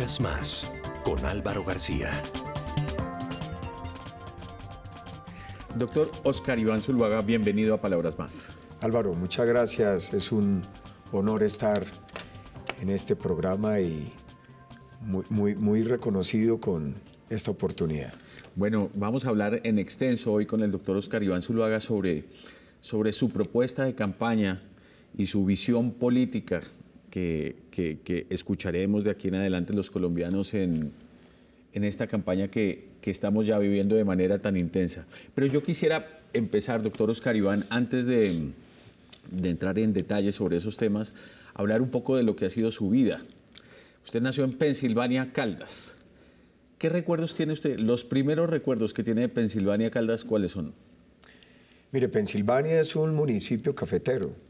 Palabras Más, con Álvaro García. Doctor Oscar Iván Zuluaga, bienvenido a Palabras Más. Álvaro, muchas gracias. Es un honor estar en este programa y muy reconocido con esta oportunidad. Bueno, vamos a hablar en extenso hoy con el doctor Oscar Iván Zuluaga sobre su propuesta de campaña y su visión política que escucharemos de aquí en adelante los colombianos en esta campaña que estamos ya viviendo de manera tan intensa. Pero yo quisiera empezar, doctor Oscar Iván, antes de entrar en detalle sobre esos temas, hablar un poco de lo que ha sido su vida. Usted nació en Pensilvania, Caldas. ¿Qué recuerdos tiene usted? Los primeros recuerdos que tiene de Pensilvania, Caldas, ¿cuáles son? Mire, Pensilvania es un municipio cafetero.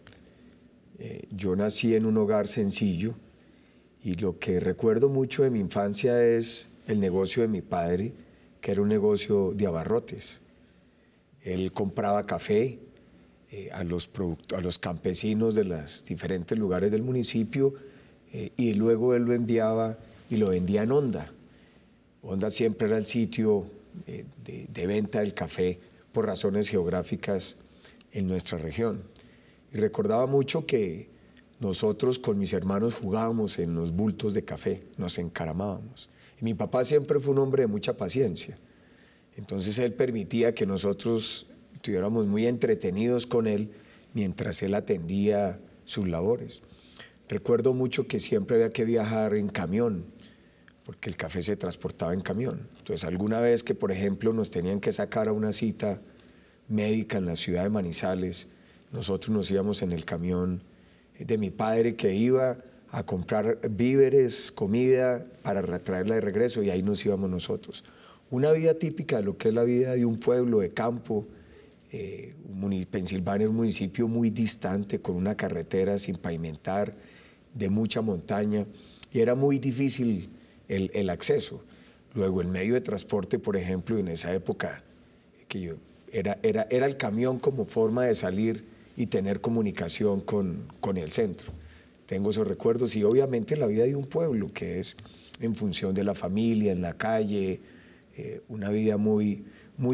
Yo nací en un hogar sencillo y lo que recuerdo mucho de mi infancia es el negocio de mi padre, que era un negocio de abarrotes. Él compraba café a los campesinos de los diferentes lugares del municipio y luego él lo enviaba y lo vendía en Honda. Honda siempre era el sitio de venta del café por razones geográficas en nuestra región. Y recordaba mucho que nosotros con mis hermanos jugábamos en los bultos de café, nos encaramábamos. Y mi papá siempre fue un hombre de mucha paciencia. Entonces él permitía que nosotros estuviéramos muy entretenidos con él mientras él atendía sus labores. Recuerdo mucho que siempre había que viajar en camión, porque el café se transportaba en camión. Entonces alguna vez que, por ejemplo, nos tenían que sacar a una cita médica en la ciudad de Manizales, nosotros nos íbamos en el camión de mi padre que iba a comprar víveres, comida, para traerla de regreso, y ahí nos íbamos nosotros. Una vida típica de lo que es la vida de un pueblo de campo. Pensilvania es un municipio muy distante, con una carretera sin pavimentar, de mucha montaña, y era muy difícil el acceso. Luego el medio de transporte, por ejemplo, en esa época, era el camión como forma de salir y tener comunicación con el centro. Tengo esos recuerdos y obviamente la vida de un pueblo, que es en función de la familia, en la calle, una vida muy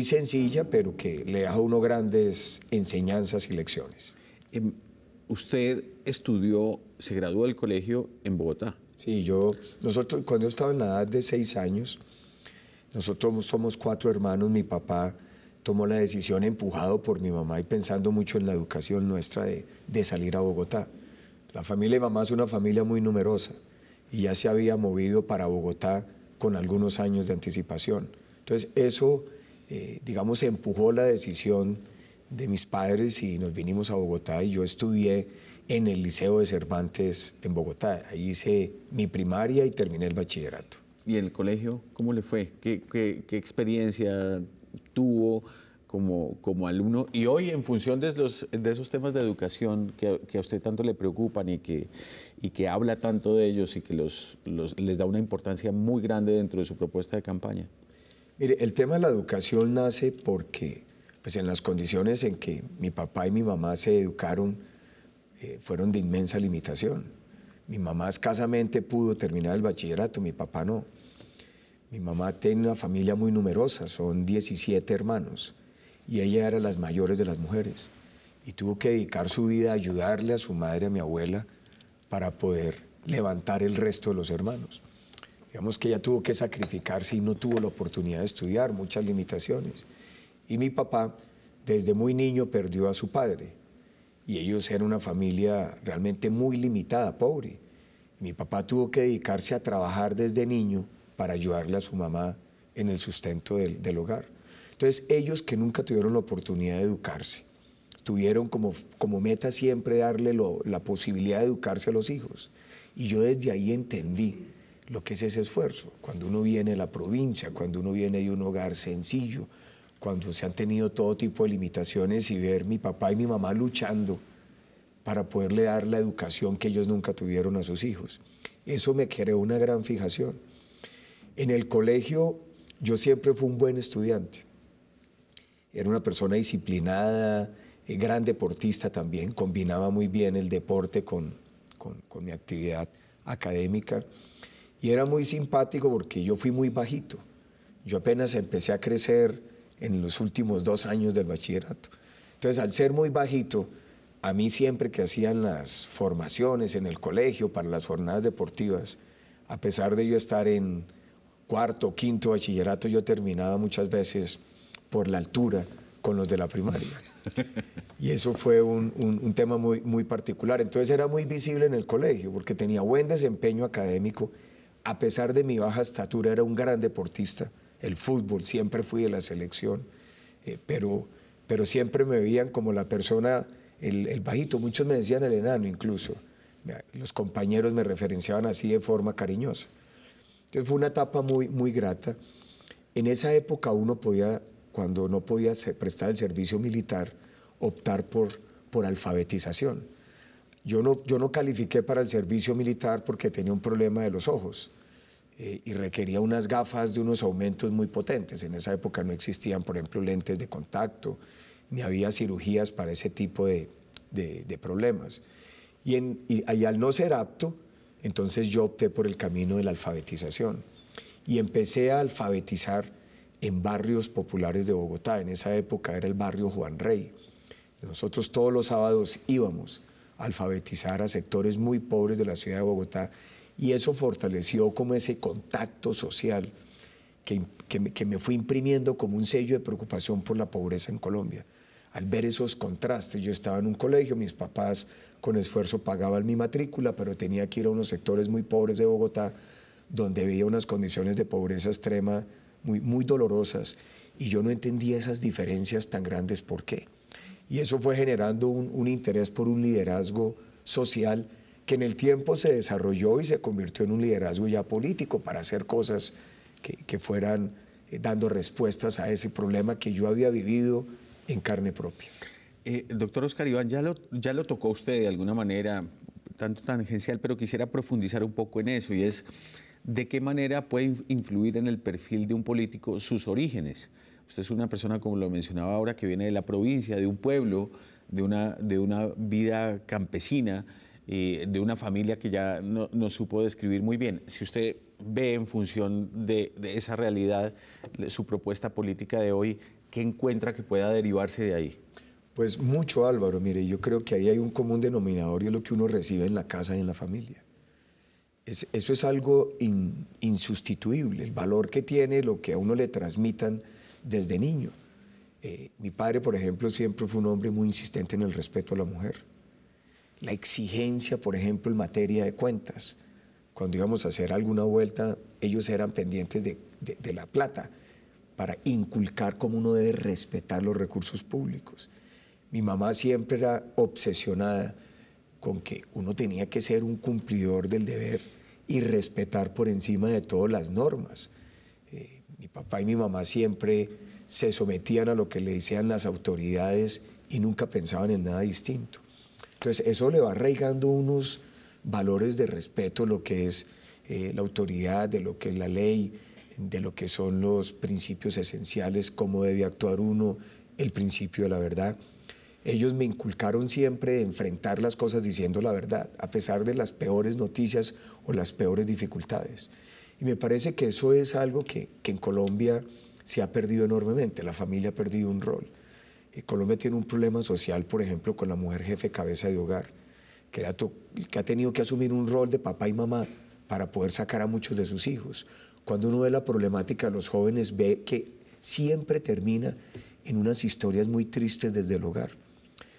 sencilla, pero que le deja a uno grandes enseñanzas y lecciones. Usted se graduó del colegio en Bogotá. Sí, nosotros cuando yo estaba en la edad de 6 años, nosotros somos 4 hermanos, mi papá tomó la decisión, empujado por mi mamá y pensando mucho en la educación nuestra, de salir a Bogotá. La familia de mamá es una familia muy numerosa y ya se había movido para Bogotá con algunos años de anticipación. Entonces eso, digamos, empujó la decisión de mis padres y nos vinimos a Bogotá y yo estudié en el Liceo de Cervantes en Bogotá. Ahí hice mi primaria y terminé el bachillerato. ¿Y en el colegio cómo le fue? ¿Qué experiencia tuvo como alumno? Y hoy, en función de esos temas de educación que a usted tanto le preocupan y que habla tanto de ellos y que les da una importancia muy grande dentro de su propuesta de campaña. Mire, el tema de la educación nace porque, pues, en las condiciones en que mi papá y mi mamá se educaron, fueron de inmensa limitación. Mi mamá escasamente pudo terminar el bachillerato, mi papá no. Mi mamá tiene una familia muy numerosa, son 17 hermanos, y ella era las mayores de las mujeres. Y tuvo que dedicar su vida a ayudarle a su madre, a mi abuela, para poder levantar el resto de los hermanos. Digamos que ella tuvo que sacrificarse y no tuvo la oportunidad de estudiar, muchas limitaciones. Y mi papá, desde muy niño, perdió a su padre. Y ellos eran una familia realmente muy limitada, pobre. Y mi papá tuvo que dedicarse a trabajar desde niño para ayudarle a su mamá en el sustento del hogar. Entonces, ellos que nunca tuvieron la oportunidad de educarse, tuvieron como meta siempre darle la posibilidad de educarse a los hijos. Y yo desde ahí entendí lo que es ese esfuerzo. Cuando uno viene de la provincia, cuando uno viene de un hogar sencillo, cuando se han tenido todo tipo de limitaciones, y ver mi papá y mi mamá luchando para poderle dar la educación que ellos nunca tuvieron a sus hijos. Eso me creó una gran fijación. En el colegio yo siempre fui un buen estudiante. Era una persona disciplinada, gran deportista también, combinaba muy bien el deporte con mi actividad académica. Y era muy simpático porque yo fui muy bajito. Yo apenas empecé a crecer en los últimos 2 años del bachillerato. Entonces, al ser muy bajito, a mí siempre que hacían las formaciones en el colegio para las jornadas deportivas, a pesar de yo estar en 4º o 5º bachillerato, yo terminaba muchas veces por la altura con los de la primaria. Y eso fue un tema muy particular. Entonces era muy visible en el colegio porque tenía buen desempeño académico. A pesar de mi baja estatura, era un gran deportista. El fútbol, siempre fui de la selección, pero siempre me veían como la persona, el bajito. Muchos me decían el enano incluso. Los compañeros me referenciaban así de forma cariñosa. Entonces fue una etapa muy grata. En esa época uno podía, cuando no podía prestar el servicio militar, optar por alfabetización. Yo no califiqué para el servicio militar porque tenía un problema de los ojos y requería unas gafas de unos aumentos muy potentes. En esa época no existían, por ejemplo, lentes de contacto, ni había cirugías para ese tipo de problemas. Y al no ser apto, entonces yo opté por el camino de la alfabetización y empecé a alfabetizar en barrios populares de Bogotá. En esa época era el barrio Juan Rey. Nosotros todos los sábados íbamos a alfabetizar a sectores muy pobres de la ciudad de Bogotá y eso fortaleció como ese contacto social que me fue imprimiendo como un sello de preocupación por la pobreza en Colombia. Al ver esos contrastes, yo estaba en un colegio, mis papás con esfuerzo pagaban mi matrícula, pero tenía que ir a unos sectores muy pobres de Bogotá, donde veía unas condiciones de pobreza extrema muy dolorosas, y yo no entendía esas diferencias tan grandes, ¿por qué? Y eso fue generando un interés por un liderazgo social que en el tiempo se desarrolló y se convirtió en un liderazgo ya político para hacer cosas que fueran dando respuestas a ese problema que yo había vivido en carne propia. Doctor Oscar Iván, ya lo tocó usted de alguna manera, tanto tangencial, pero quisiera profundizar un poco en eso, y es de qué manera puede influir en el perfil de un político sus orígenes. Usted es una persona, como lo mencionaba ahora, que viene de la provincia, de un pueblo, de una vida campesina, de una familia que ya no supo describir muy bien. Si usted ve en función de esa realidad su propuesta política de hoy, ¿qué encuentra que pueda derivarse de ahí? Pues mucho, Álvaro. Mire, yo creo que ahí hay un común denominador y es lo que uno recibe en la casa y en la familia. Eso es algo insustituible, el valor que tiene lo que a uno le transmitan desde niño. Mi padre, por ejemplo, siempre fue un hombre muy insistente en el respeto a la mujer. La exigencia, por ejemplo, en materia de cuentas. Cuando íbamos a hacer alguna vuelta, ellos eran pendientes de la plata para inculcar cómo uno debe respetar los recursos públicos. Mi mamá siempre era obsesionada con que uno tenía que ser un cumplidor del deber y respetar por encima de todo las normas. Mi papá y mi mamá siempre se sometían a lo que le decían las autoridades y nunca pensaban en nada distinto. Entonces eso le va arraigando unos valores de respeto, lo que es la autoridad, de lo que es la ley, de lo que son los principios esenciales, cómo debe actuar uno, el principio de la verdad. Ellos me inculcaron siempre de enfrentar las cosas diciendo la verdad, a pesar de las peores noticias o las peores dificultades. Y me parece que eso es algo que en Colombia se ha perdido enormemente, la familia ha perdido un rol. Colombia tiene un problema social, por ejemplo, con la mujer jefe cabeza de hogar, que ha tenido que asumir un rol de papá y mamá para poder sacar a muchos de sus hijos. Cuando uno ve la problemática de los jóvenes, ve que siempre termina en unas historias muy tristes desde el hogar.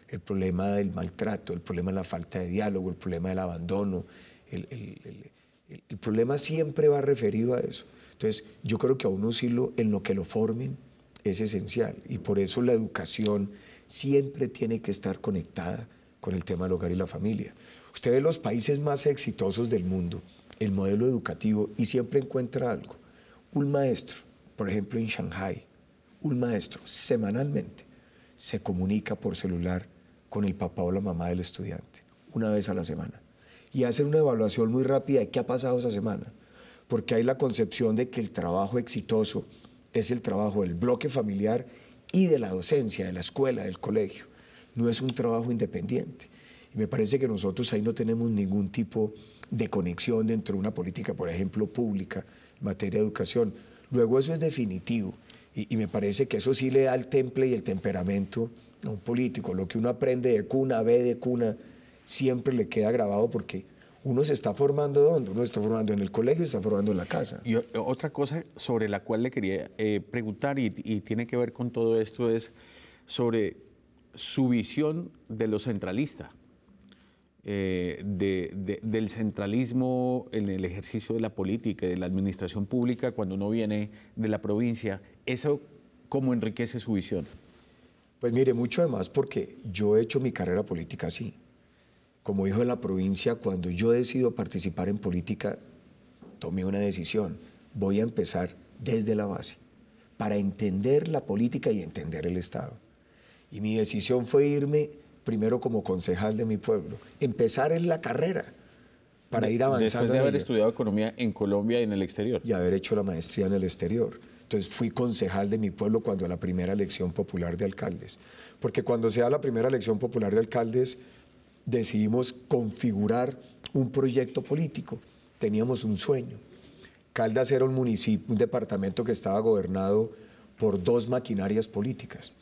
El problema del maltrato, el problema de la falta de diálogo, el problema del abandono, el problema siempre va referido a eso. Entonces, yo creo que a uno sí en lo que lo formen es esencial y por eso la educación siempre tiene que estar conectada con el tema del hogar y la familia. Usted ve los países más exitosos del mundo, el modelo educativo, y siempre encuentra algo. Un maestro, por ejemplo en Shanghái, un maestro semanalmente se comunica por celular con el papá o la mamá del estudiante, una vez a la semana, y hace una evaluación muy rápida de qué ha pasado esa semana, porque hay la concepción de que el trabajo exitoso es el trabajo del bloque familiar y de la docencia, de la escuela, del colegio. No es un trabajo independiente. Y me parece que nosotros ahí no tenemos ningún tipo de conexión dentro de una política, por ejemplo, pública, en materia de educación. Luego eso es definitivo. Y me parece que eso sí le da el temple y el temperamento a un político. Lo que uno aprende de cuna, ve de cuna, siempre le queda grabado porque uno se está formando ¿dónde? Uno se está formando en el colegio, se está formando en la casa. Y otra cosa sobre la cual le quería preguntar y tiene que ver con todo esto es sobre su visión de lo centralista, del centralismo en el ejercicio de la política y de la administración pública cuando uno viene de la provincia. ¿Eso cómo enriquece su visión? Pues mire, mucho además porque yo he hecho mi carrera política así. Como hijo de la provincia, cuando yo decido participar en política, tomé una decisión. Voy a empezar desde la base, para entender la política y entender el Estado. Y mi decisión fue irme primero como concejal de mi pueblo, empezar en la carrera para ir avanzando. Después de haber estudiado economía en Colombia y en el exterior. Y haber hecho la maestría en el exterior. Entonces fui concejal de mi pueblo cuando la primera elección popular de alcaldes. Porque cuando se da la primera elección popular de alcaldes, decidimos configurar un proyecto político. Teníamos un sueño. Caldas era un municipio, un departamento que estaba gobernado por 2 maquinarias políticas.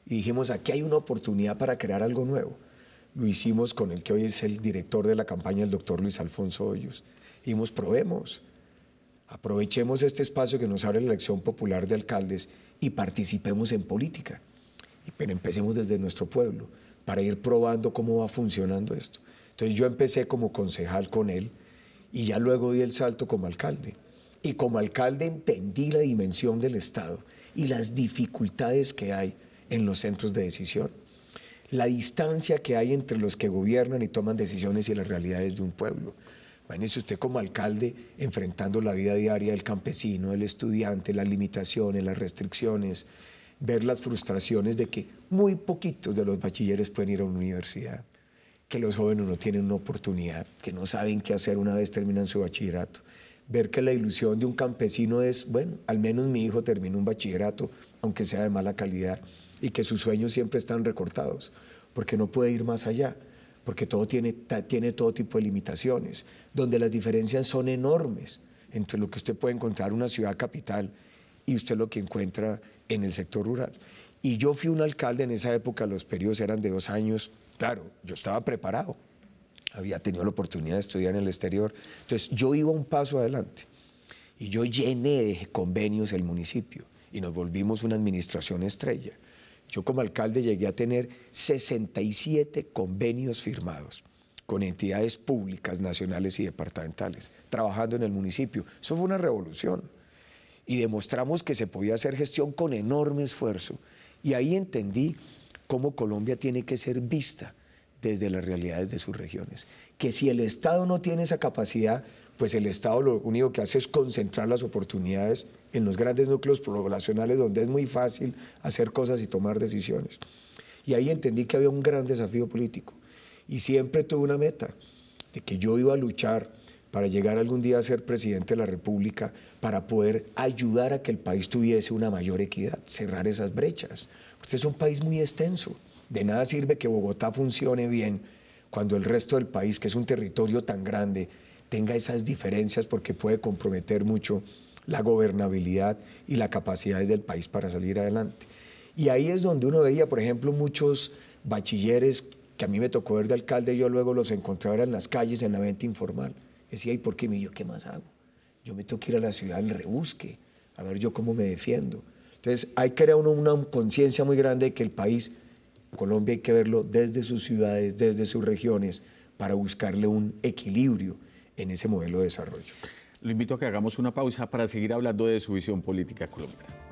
Y dijimos, aquí hay una oportunidad para crear algo nuevo. Lo hicimos con el que hoy es el director de la campaña, el doctor Luis Alfonso Hoyos. Dijimos, probemos, aprovechemos este espacio que nos abre la elección popular de alcaldes y participemos en política. Pero empecemos desde nuestro pueblo para ir probando cómo va funcionando esto. Entonces yo empecé como concejal con él y ya luego di el salto como alcalde. Y como alcalde entendí la dimensión del Estado y las dificultades que hay en los centros de decisión, la distancia que hay entre los que gobiernan y toman decisiones y las realidades de un pueblo. Imagínese usted como alcalde enfrentando la vida diaria del campesino, del estudiante, las limitaciones, las restricciones, ver las frustraciones de que muy poquitos de los bachilleres pueden ir a una universidad, que los jóvenes no tienen una oportunidad, que no saben qué hacer una vez terminan su bachillerato. Ver que la ilusión de un campesino es, bueno, al menos mi hijo termina un bachillerato, aunque sea de mala calidad, y que sus sueños siempre están recortados, porque no puede ir más allá, porque todo tiene todo tipo de limitaciones, donde las diferencias son enormes entre lo que usted puede encontrar en una ciudad capital y usted lo que encuentra en el sector rural. Y yo fui un alcalde en esa época, los periodos eran de 2 años, claro, yo estaba preparado, había tenido la oportunidad de estudiar en el exterior, entonces yo iba un paso adelante y yo llené de convenios el municipio y nos volvimos una administración estrella. Yo como alcalde llegué a tener 67 convenios firmados con entidades públicas, nacionales y departamentales, trabajando en el municipio. Eso fue una revolución. Y demostramos que se podía hacer gestión con enorme esfuerzo. Y ahí entendí cómo Colombia tiene que ser vista desde las realidades de sus regiones. Que si el Estado no tiene esa capacidad, pues el Estado lo único que hace es concentrar las oportunidades en los grandes núcleos poblacionales donde es muy fácil hacer cosas y tomar decisiones. Y ahí entendí que había un gran desafío político. Y siempre tuve una meta, de que yo iba a luchar para llegar algún día a ser presidente de la República, para poder ayudar a que el país tuviese una mayor equidad, cerrar esas brechas. Este es un país muy extenso. De nada sirve que Bogotá funcione bien cuando el resto del país, que es un territorio tan grande, tenga esas diferencias porque puede comprometer mucho la gobernabilidad y las capacidades del país para salir adelante. Y ahí es donde uno veía, por ejemplo, muchos bachilleres que a mí me tocó ver de alcalde, yo luego los encontraba en las calles, en la venta informal. Decía, ¿y por qué? ¿Yo qué más hago? Yo me tengo que ir a la ciudad en rebusque, a ver yo cómo me defiendo. Entonces hay que crear una conciencia muy grande de que el país, Colombia, hay que verlo desde sus ciudades, desde sus regiones, para buscarle un equilibrio en ese modelo de desarrollo. Lo invito a que hagamos una pausa para seguir hablando de su visión política colombiana.